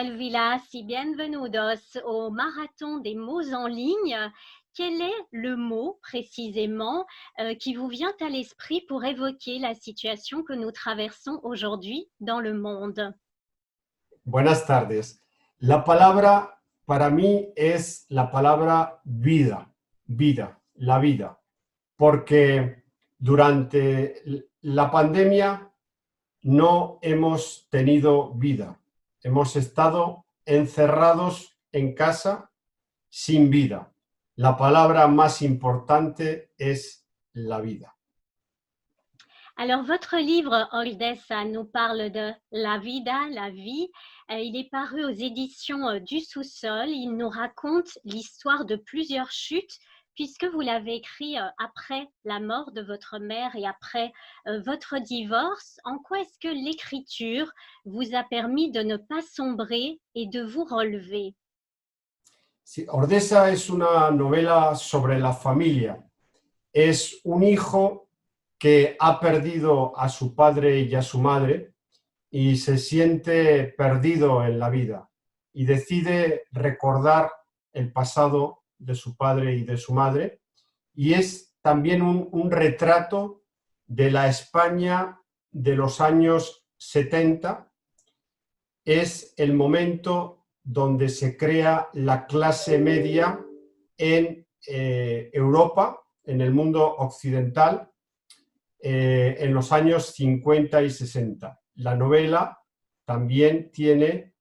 Elvilas y bienvenidos au marathon des mots en ligne. Quel est le mot précisément qui vous vient à l'esprit pour évoquer la situation que nous traversons aujourd'hui dans le monde? Buenas tardes. La palabra para mí es la palabra vida, la vida, porque durante la pandemia no hemos tenido vida. Hemos estado encerrados en casa sin vida. La palabra más importante es la vida. Alors, votre livre Ordesa nous parle de la vida, la vie. Il est paru aux éditions du Sous-sol. Il nous raconte l'histoire de plusieurs chutes, puisque vous l'avez écrit après la mort de votre mère et après votre divorce. En quoi est-ce que l'écriture vous a permis de ne pas sombrer et de vous relever? Sí, Ordesa es una novela sobre la familia. Es un hijo que ha perdido a su padre y a su madre y se siente perdido en la vida y decide recordar el pasado de su padre y de su madre, y es también un retrato de la España de los años 70. Es el momento donde se crea la clase media en Europa, en el mundo occidental, en los años 50 y 60. La novela también tiene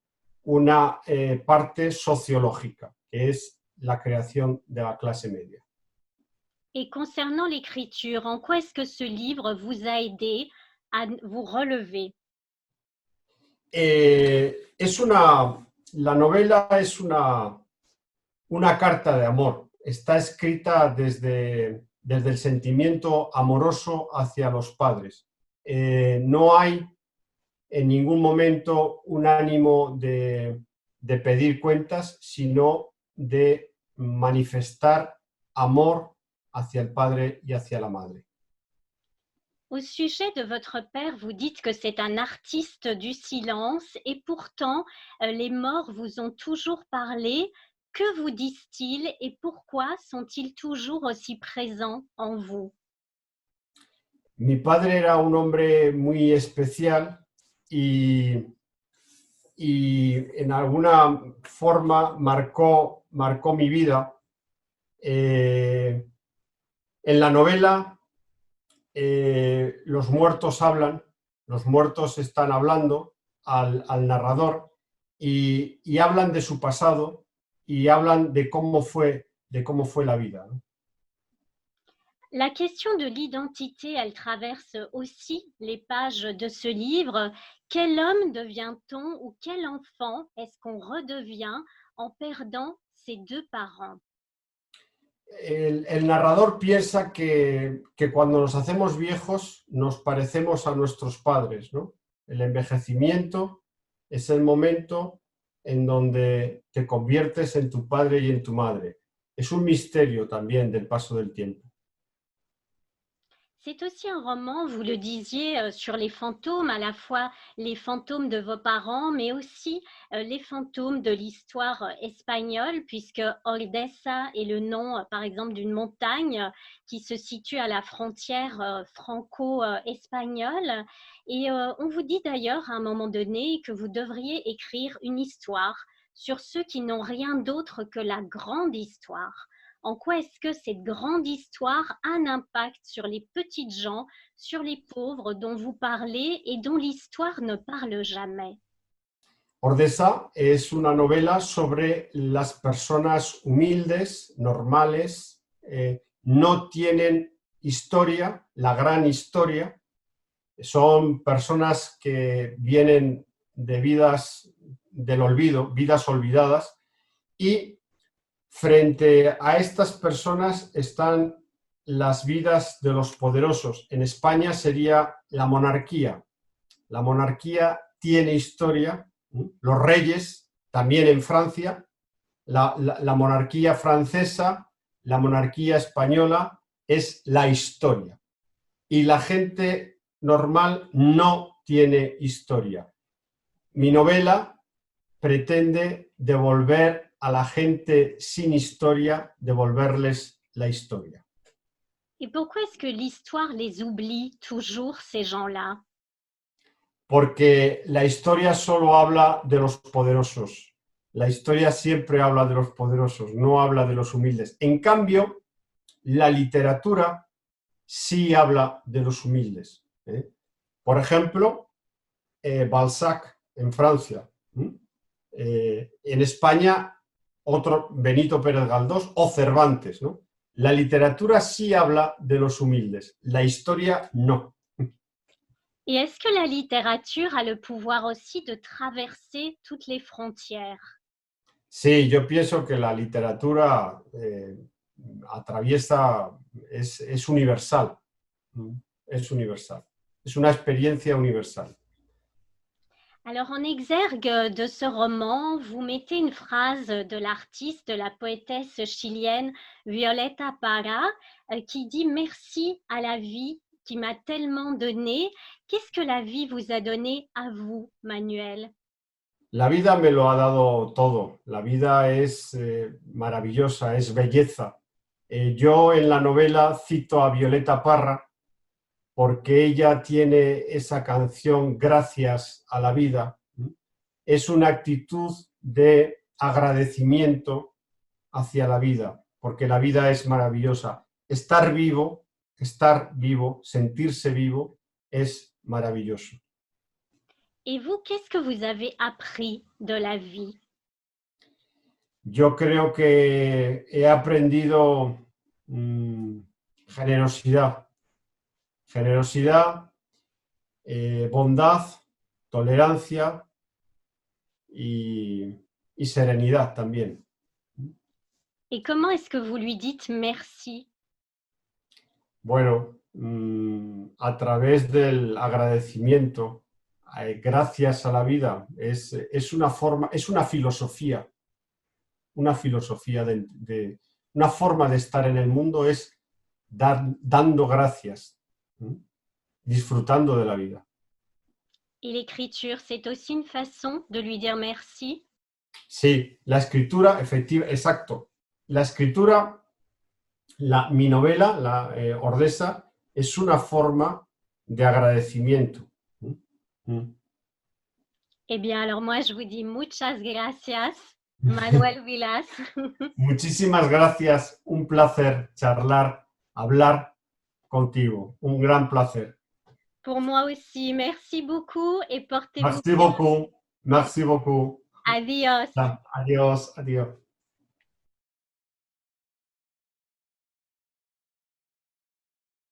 una parte sociológica, que es la creación de la clase media. Et concernant l'écriture, en quoi est-ce que ce livre vous a aidé à vous relever? La novela es una carta de amor. Está escrita desde el sentimiento amoroso hacia los padres. No hay en ningún momento un ánimo de pedir cuentas, sino de manifestar amor hacia el padre y hacia la madre. Au sujet de votre père, vous dites que c'est un artiste du silence et pourtant, les morts vous ont toujours parlé. Que vous disent-ils et pourquoi sont-ils toujours aussi présents en vous? Mi padre era un hombre muy especial y en alguna forma marcó mi vida. En la novela los muertos hablan, los muertos están hablando al narrador y hablan de su pasado y hablan de cómo fue la vida, ¿no? La question de l'identité, elle traverse aussi les pages de ce livre. Quel homme devient-on ou quel enfant est-ce qu'on redevient en perdant ses deux parents? El narrador piensa que cuando nos hacemos viejos nos parecemos a nuestros padres, ¿no? El envejecimiento es el momento en donde te conviertes en tu padre y en tu madre. Es un misterio también del paso del tiempo. C'est aussi un roman, vous le disiez, sur les fantômes, à la fois les fantômes de vos parents, mais aussi les fantômes de l'histoire espagnole, puisque Ordesa est le nom, par exemple, d'une montagne qui se situe à la frontière franco-espagnole. Et on vous dit d'ailleurs à un moment donné que vous devriez écrire une histoire sur ceux qui n'ont rien d'autre que la grande histoire. En quoi est-ce que cette grande histoire a un impact sur les petites gens, sur les pauvres dont vous parlez et dont l'histoire ne parle jamais? Ordesa es una novela sobre las personas humildes, normales, no tienen historia, la gran historia. Son personas que vienen de vidas del olvido, vidas olvidadas, y frente a estas personas están las vidas de los poderosos. En España sería la monarquía. La monarquía tiene historia, los reyes, también en Francia, la monarquía francesa, la monarquía española, es la historia. Y la gente normal no tiene historia. Mi novela pretende devolver a la gente sin historia, devolverles la historia. Et pourquoi est-ce que l'histoire les oublie toujours, ces gens-là? Porque la historia solo habla de los poderosos. La historia siempre habla de los poderosos, no habla de los humildes. En cambio, la literatura sí habla de los humildes. Por ejemplo, Balzac en Francia. En España, otro Benito Pérez Galdós o Cervantes, ¿no? La literatura sí habla de los humildes, la historia no. Et est-ce que la littérature a le pouvoir aussi de traverser toutes les frontières? Sí, yo pienso que la literatura atraviesa, es universal, es universal, es una experiencia universal. Alors, en exergue de ce roman, vous mettez une phrase de l'artiste, de la poétesse chilienne Violeta Parra, qui dit « Merci à la vie qui m'a tellement donné ». Qu'est-ce que la vie vous a donné à vous, Manuel? La vida me lo ha dado todo, la vida es maravillosa, es belleza. Yo en la novela cito a Violeta Parra porque ella tiene esa canción Gracias a la vida. Es una actitud de agradecimiento hacia la vida, porque la vida es maravillosa. Estar vivo, sentirse vivo, es maravilloso. Et vous, qu'est-ce que vous avez appris de la vie? Yo creo que he aprendido generosidad, bondad, tolerancia y serenidad también. Et comment est-ce que vous lui dites merci? Bueno, a través del agradecimiento, gracias a la vida, es una forma, es una filosofía una forma de estar en el mundo es dando gracias, disfrutando de la vida. Et l'écriture, c'est aussi une façon de lui dire merci? Sí, la escritura, exacto. La escritura, mi novela, Ordesa, es una forma de agradecimiento. Eh bien, alors moi, je vous dis muchas gracias, Manuel Vilas. Muchísimas gracias, un placer charlar, hablar contigo, un gran placer. Pour moi aussi, merci beaucoup et portez-vous Merci bien. beaucoup, merci beaucoup. Adiós. Adiós, adiós.